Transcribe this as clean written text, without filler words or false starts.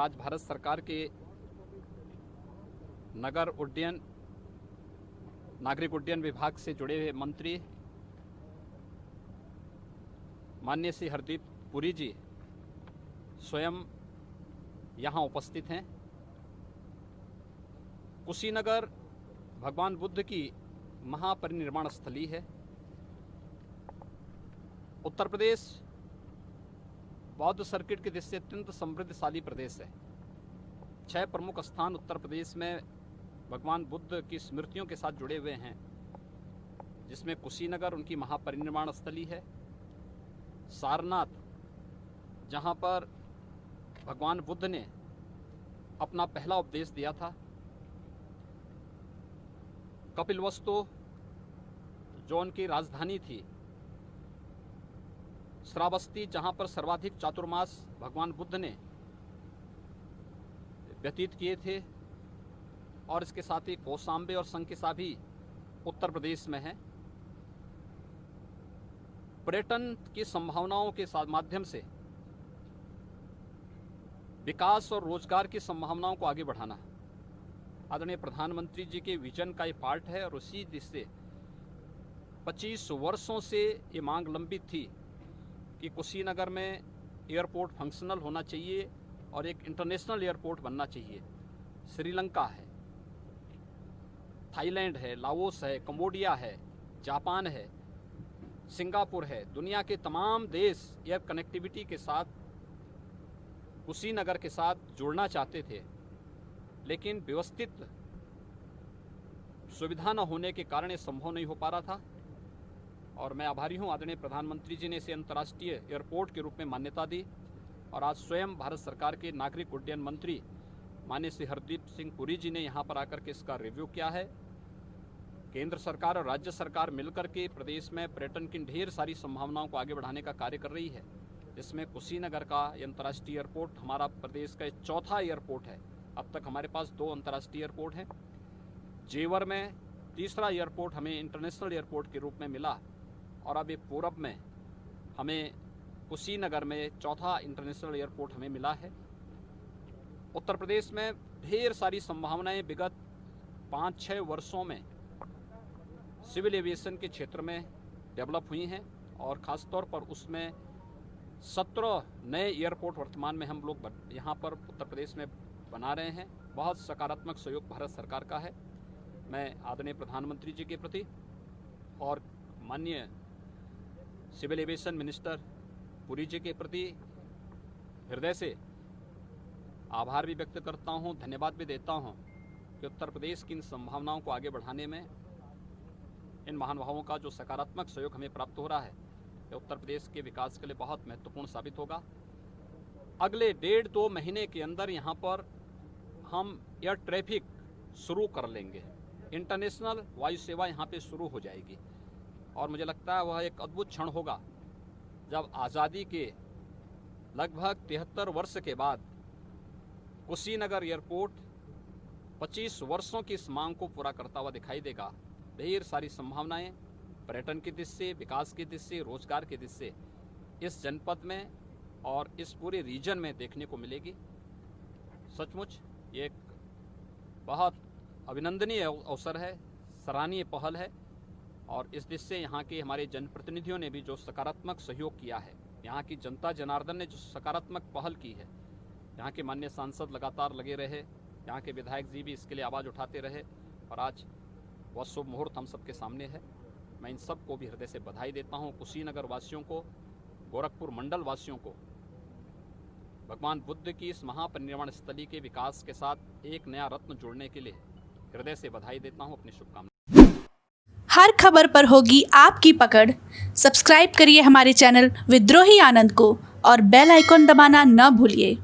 आज भारत सरकार के नगर उड्डयन नागरिक उड्डयन विभाग से जुड़े हुए मंत्री माननीय श्री हरदीप पुरी जी स्वयं यहाँ उपस्थित हैं। कुशीनगर भगवान बुद्ध की महापरिनिर्वाण स्थली है। उत्तर प्रदेश बौद्ध सर्किट की दृष्टि से अत्यंत समृद्धशाली प्रदेश है। 6 प्रमुख स्थान उत्तर प्रदेश में भगवान बुद्ध की स्मृतियों के साथ जुड़े हुए हैं, जिसमें कुशीनगर उनकी महापरिनिर्वाण स्थली है। सारनाथ, जहाँ पर भगवान बुद्ध ने अपना पहला उपदेश दिया था। कपिलवस्तु, जो उनकी राजधानी थी। श्रावस्ती, जहाँ पर सर्वाधिक चातुर्मास भगवान बुद्ध ने व्यतीत किए थे। और इसके साथ ही कौशाम्बी और संकिसा भी उत्तर प्रदेश में है। पर्यटन की संभावनाओं के साथ माध्यम से विकास और रोजगार की संभावनाओं को आगे बढ़ाना आदरणीय प्रधानमंत्री जी के विजन का ये पार्ट है। और उसी दिशा 25 वर्षों से ये मांग लंबित थी कि कुशीनगर में एयरपोर्ट फंक्शनल होना चाहिए और एक इंटरनेशनल एयरपोर्ट बनना चाहिए। श्रीलंका है, थाईलैंड है, लाओस है, कंबोडिया है, जापान है, सिंगापुर है। दुनिया के तमाम देश एयर कनेक्टिविटी के साथ कुशीनगर के साथ जुड़ना चाहते थे, लेकिन व्यवस्थित सुविधा न होने के कारण ये संभव नहीं हो पा रहा था। और मैं आभारी हूँ, आदरणीय प्रधानमंत्री जी ने इसे अंतर्राष्ट्रीय एयरपोर्ट के रूप में मान्यता दी। और आज स्वयं भारत सरकार के नागरिक उड्डयन मंत्री माननीय श्री हरदीप सिंह पुरी जी ने यहाँ पर आकर के इसका रिव्यू किया है। केंद्र सरकार और राज्य सरकार मिलकर के प्रदेश में पर्यटन की ढेर सारी संभावनाओं को आगे बढ़ाने का कार्य कर रही है, जिसमें कुशीनगर का अंतर्राष्ट्रीय एयरपोर्ट हमारा प्रदेश का 4था एयरपोर्ट है। अब तक हमारे पास 2 अंतर्राष्ट्रीय एयरपोर्ट हैं। जेवर में 3रा एयरपोर्ट हमें इंटरनेशनल एयरपोर्ट के रूप में मिला। और अब ये पूरब में हमें कुशीनगर में 4था इंटरनेशनल एयरपोर्ट हमें मिला है। उत्तर प्रदेश में ढेर सारी संभावनाएं विगत 5-6 वर्षों में सिविल एविएशन के क्षेत्र में डेवलप हुई हैं। और ख़ास तौर पर उसमें 17 नए एयरपोर्ट वर्तमान में हम लोग यहाँ पर उत्तर प्रदेश में बना रहे हैं। बहुत सकारात्मक सहयोग भारत सरकार का है। मैं आदरणीय प्रधानमंत्री जी के प्रति और माननीय सिविल एविएशन मिनिस्टर पुरी जी के प्रति हृदय से आभार भी व्यक्त करता हूँ, धन्यवाद भी देता हूँ कि उत्तर प्रदेश की इन संभावनाओं को आगे बढ़ाने में इन महानुभावों का जो सकारात्मक सहयोग हमें प्राप्त हो रहा है, ये उत्तर प्रदेश के विकास के लिए बहुत महत्वपूर्ण साबित होगा। अगले 1.5-2 महीने के अंदर यहाँ पर हम एयर ट्रैफिक शुरू कर लेंगे। इंटरनेशनल वायु सेवा यहाँ पे शुरू हो जाएगी। और मुझे लगता है वह एक अद्भुत क्षण होगा जब आज़ादी के लगभग 73 वर्ष के बाद कुशीनगर एयरपोर्ट 25 वर्षों की इस मांग को पूरा करता हुआ दिखाई देगा। ढेर सारी संभावनाएं पर्यटन की दृष्टि से, विकास की दृष्टि से, रोजगार की दृष्टि से इस जनपद में और इस पूरे रीजन में देखने को मिलेगी। सचमुच ये एक बहुत अभिनंदनीय अवसर है, सराहनीय पहल है। और इस दृष्टि से यहाँ के हमारे जनप्रतिनिधियों ने भी जो सकारात्मक सहयोग किया है, यहाँ की जनता जनार्दन ने जो सकारात्मक पहल की है, यहाँ के माननीय सांसद लगातार लगे रहे, यहाँ के विधायक जी भी इसके लिए आवाज़ उठाते रहे। और आज वह शुभ मुहूर्त हम सबके सामने है। मैं इन सब को भी हृदय से बधाई देता हूँ। कुशीनगर वासियों को, गोरखपुर मंडल वासियों को भगवान बुद्ध की इस महापरिनिर्वाण स्थली के विकास के साथ एक नया रत्न जोड़ने के लिए हृदय से बधाई देता हूँ। अपनी शुभकामनाएं। हर खबर पर होगी आपकी पकड़। सब्सक्राइब करिए हमारे चैनल विद्रोही आनंद को और बेल आइकॉन दबाना न भूलिए।